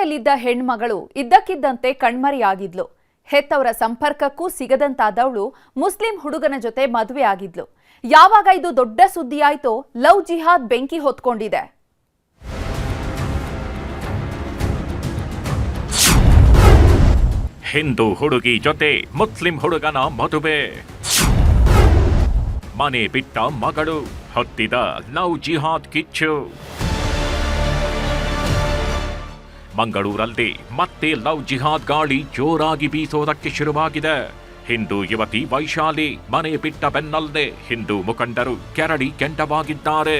ಮನೆಯಲ್ಲಿದ್ದ ಹೆಣ್ಮಗಳು ಇದ್ದಕ್ಕಿದ್ದಂತೆ ಕಣ್ಮರೆಯಾಗಿದ್ಲು. ಹೆತ್ತವರ ಸಂಪರ್ಕಕ್ಕೂ ಸಿಗದಂತಾದವಳು ಮುಸ್ಲಿಂ ಹುಡುಗನ ಜೊತೆ ಮದುವೆ ಆಗಿದ್ಲು. ಯಾವಾಗ ಇದು ದೊಡ್ಡ ಸುದ್ದಿಯಾಯ್ತೋ ಲವ್ ಜಿಹಾದ್ ಬೆಂಕಿ ಹೊತ್ಕೊಂಡಿದೆ. ಹಿಂದೂ ಹುಡುಗಿ ಜೊತೆ ಮುಸ್ಲಿಂ ಹುಡುಗನ ಮದುವೆ, ಮನೆ ಬಿಟ್ಟ ಮಗಳು ಹೊತ್ತಿದ ಲವ್ ಜಿಹಾದ್ ಕಿಚ್ಚು. ಮಂಗಳೂರಲ್ಲಿ ಮತ್ತೆ ಲವ್ ಜಿಹಾದ್ ಗಾಳಿ ಜೋರಾಗಿ ಬೀಸೋದಕ್ಕೆ ಶುರುವಾಗಿದೆ. ಹಿಂದೂ ಯುವತಿ ವೈಶಾಲಿ ಮನೆ ಬಿಟ್ಟ ಬೆನ್ನಲ್ಲದೆ ಹಿಂದೂ ಮುಖಂಡರು ಕೆರಳಿ ಕೆಂಡವಾಗಿದ್ದಾರೆ.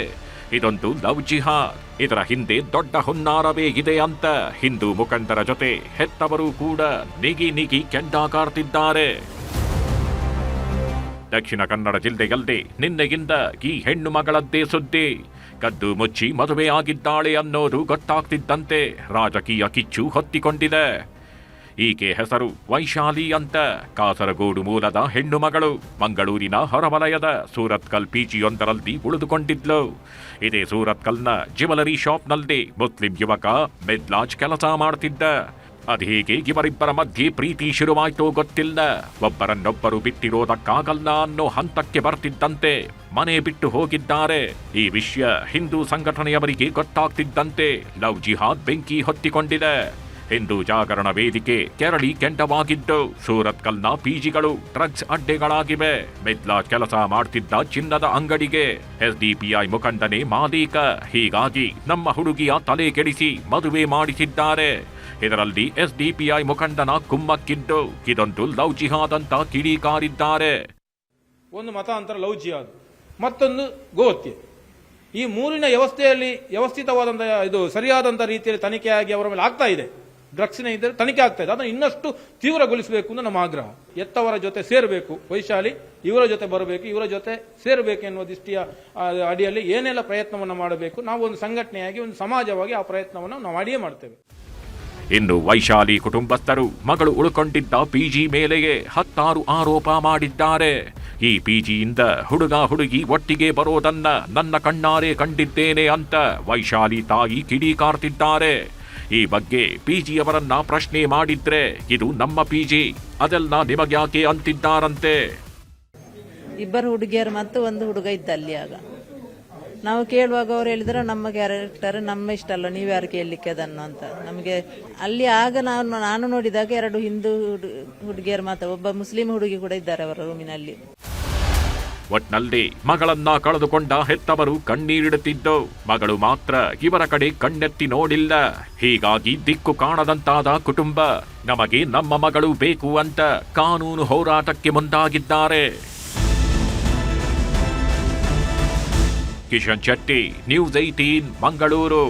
ಇದೊಂದು ಲವ್ ಜಿಹಾದ್, ಇದರ ಹಿಂದೆ ದೊಡ್ಡ ಹುನ್ನಾರವೇ ಇದೆ ಅಂತ ಹಿಂದೂ ಮುಖಂಡರ ಜೊತೆ ಹೆತ್ತವರು ಕೂಡ ನಿಗಿ ಕೆಂಡಾಕಾರ್ತಿದ್ದಾರೆ. ದಕ್ಷಿಣ ಕನ್ನಡ ಜಿಲ್ಲೆಯಲ್ಲೇ ನಿನ್ನೆಯಿಂದ ಈ ಹೆಣ್ಣು ಮಗಳದ್ದೇ ಸುದ್ದಿ. ಕದ್ದು ಮುಚ್ಚಿ ಮದುವೆಯಾಗಿದ್ದಾಳೆ ಅನ್ನೋದು ಗೊತ್ತಾಗ್ತಿದ್ದಂತೆ ರಾಜಕೀಯ ಕಿಚ್ಚು ಹೊತ್ತಿಕೊಂಡಿದೆ. ಈಕೆ ಹೆಸರು ವೈಶಾಲಿ ಅಂತ. ಕಾಸರಗೋಡು ಮೂಲದ ಹೆಣ್ಣು ಮಗಳು. ಮಂಗಳೂರಿನ ಹೊರವಲಯದ ಸೂರತ್ಕಲ್ ಪಿಜಿಯೊಂದರಲ್ಲಿ ಉಳಿದುಕೊಂಡಿದ್ಲು. ಇದೇ ಸೂರತ್ಕಲ್ನ ಜ್ಯುವೆಲರಿ ಶಾಪ್ನಲ್ಲಿ ಮುಸ್ಲಿಂ ಯುವಕ ಮಿದ್ಲಾಜ್ ಕೆಲಸ ಮಾಡ್ತಿದ್ದ. ಅದೇಗೆ ಇವರಿಬ್ಬರ ಮಧ್ಯೆ ಪ್ರೀತಿ ಶುರುವಾಯ್ತೋ ಗೊತ್ತಿಲ್ಲ. ಒಬ್ಬರನ್ನೊಬ್ಬರು ಬಿಟ್ಟಿರೋದಕ್ಕಾಗಲ್ಲ ಅನ್ನೋ ಹಂತಕ್ಕೆ ಬರ್ತಿದ್ದಂತೆ ಮನೆ ಬಿಟ್ಟು ಹೋಗಿದ್ದಾರೆ. ಈ ವಿಷಯ ಹಿಂದೂ ಸಂಘಟನೆಯವರಿಗೆ ಗೊತ್ತಾಗ್ತಿದ್ದಂತೆ ಲವ್ ಜಿಹಾದ್ ಬೆಂಕಿ ಹೊತ್ತಿಕೊಂಡಿದೆ. ಹಿಂದೂ ಜಾಗರಣ ವೇದಿಕೆ ಕೆರಳಿ ಕೆಂಡವಾಗಿದ್ದು ಸೂರತ್ಕಲ್ನ ಪಿಜಿಗಳು ಡ್ರಗ್ಸ್ ಅಡ್ಡೆಗಳಾಗಿವೆ. ಮಿದ್ಲಾಜ್ ಕೆಲಸ ಮಾಡ್ತಿದ್ದ ಚಿನ್ನದ ಅಂಗಡಿಗೆ ಎಸ್ಡಿಪಿಐ ಮುಖಂಡನೇ ಮಾಲೀಕ. ಹೀಗಾಗಿ ನಮ್ಮ ಹುಡುಗಿಯ ತಲೆ ಕೆಡಿಸಿ ಮದುವೆ ಮಾಡಿಸಿದ್ದಾರೆ. ಇದರಲ್ಲಿ ಎಸ್ಡಿಪಿಐ ಮುಖಂಡನ ಕುಮ್ಮಕ್ಕಿದ್ದು ಇದೊಂದು ಲವ್ ಜಿಹಾದ್ ಅಂತ ಕಿಡಿಕಾರಿದ್ದಾರೆ. ಒಂದು ಮತಾಂತರ ಲವ್ ಜಿಹಾದ್, ಮತ್ತೊಂದು ಗೋಹತ್ಯೆ. ಈ ಮೂರಿನ ವ್ಯವಸ್ಥೆಯಲ್ಲಿ ವ್ಯವಸ್ಥಿತವಾದಂತಹ ಇದು ಸರಿಯಾದಂತಹ ರೀತಿಯಲ್ಲಿ ತನಿಖೆಯಾಗಿ ಅವರ ಮೇಲೆ ಆಗ್ತಾ ಇದೆ. ಡ್ರಗ್ಸ್ನ ಇದ್ದರೆ ತನಿಖೆ ಆಗ್ತಾ ಇದೆ. ಅದನ್ನು ಇನ್ನಷ್ಟು ತೀವ್ರಗೊಳಿಸಬೇಕು ಅಂತ ನಮ್ಮ ಆಗ್ರಹ. ಎತ್ತವರ ಜೊತೆ ಸೇರಬೇಕು ವೈಶಾಲಿ, ಇವರ ಜೊತೆ ಬರಬೇಕು, ಇವರ ಜೊತೆ ಸೇರಬೇಕು ಎನ್ನುವ ದೃಷ್ಟಿಯ ಅಡಿಯಲ್ಲಿ ಏನೆಲ್ಲ ಪ್ರಯತ್ನವನ್ನು ಮಾಡಬೇಕು, ನಾವು ಒಂದು ಸಂಘಟನೆಯಾಗಿ ಒಂದು ಸಮಾಜವಾಗಿ ಆ ಪ್ರಯತ್ನವನ್ನು ನಾವು ಮಾಡಿಯೇ ಮಾಡ್ತೇವೆ. ಇನ್ನು ವೈಶಾಲಿ ಕುಟುಂಬಸ್ಥರು ಮಗಳು ಉಳ್ಕೊಂಡಿದ್ದ ಪಿಜಿ ಮೇಲೆಯೇ 10 ಆರೋಪ ಮಾಡಿದ್ದಾರೆ. ಈ ಪಿಜಿಯಿಂದ ಹುಡುಗ ಹುಡುಗಿ ಒಟ್ಟಿಗೆ ಬರೋದನ್ನ ನನ್ನ ಕಣ್ಣಾರೆ ಕಂಡಿದ್ದೇನೆ ಅಂತ ವೈಶಾಲಿ ತಾಯಿ ಕಿಡಿಕಾರ್ತಿದ್ದಾರೆ. ಈ ಬಗ್ಗೆ ಪಿಜಿಯವರನ್ನ ಪ್ರಶ್ನೆ ಮಾಡಿದ್ರೆ ಇದು ನಮ್ಮ ಪಿಜಿ, ಅದೆಲ್ಲ ನಿಮಗ್ಯಾಕೆ ಅಂತಿದ್ದಾರಂತೆ. ಇಬ್ಬರು ಹುಡುಗಿಯರು ಮತ್ತು ಒಂದು ಹುಡುಗ ಇದ್ದ ಅಲ್ಲಿ. ಆಗ ನಾವು ಕೇಳುವಾಗ ಅವ್ರು ಹೇಳಿದ್ರೆ ನಮ್ಮ ಕ್ಯಾರೆಕ್ಟರ್ ನಮ್ಮ ಇಷ್ಟ ಅಲ್ಲ, ನೀವು ಯಾರು ಕೇಳಲಿಕ್ಕೆ ಅದನ್ನು ಅಂತ. ನಮಗೆ ಅಲ್ಲಿ ಆಗ ನಾನು ನೋಡಿದಾಗ 2 ಹಿಂದೂ ಹುಡುಗಿಯರು ಮಾತ್ರ, ಒಬ್ಬ ಮುಸ್ಲಿಂ ಹುಡುಗಿ ಕೂಡ ಇದ್ದಾರೆ ಅವರ ರೂಮಿನಲ್ಲಿ. ಒಟ್ನಲ್ಲಿ ಮಗಳನ್ನ ಕಳೆದುಕೊಂಡ ಹೆತ್ತವರು ಕಣ್ಣೀರಿಡುತ್ತಿದ್ದು, ಮಗಳು ಮಾತ್ರ ಇವರ ಕಡೆ ಕಣ್ಣೆತ್ತಿ ನೋಡಿಲ್ಲ. ಹೀಗಾಗಿ ದಿಕ್ಕು ಕಾಣದಂತಾದ ಕುಟುಂಬ ನಮಗೆ ನಮ್ಮ ಮಗಳು ಬೇಕು ಅಂತ ಕಾನೂನು ಹೋರಾಟಕ್ಕೆ ಮುಂದಾಗಿದ್ದಾರೆ. ಕಿಶನ್ ಶೆಟ್ಟಿ, ನ್ಯೂಸ್ 18 ಮಂಗಳೂರು.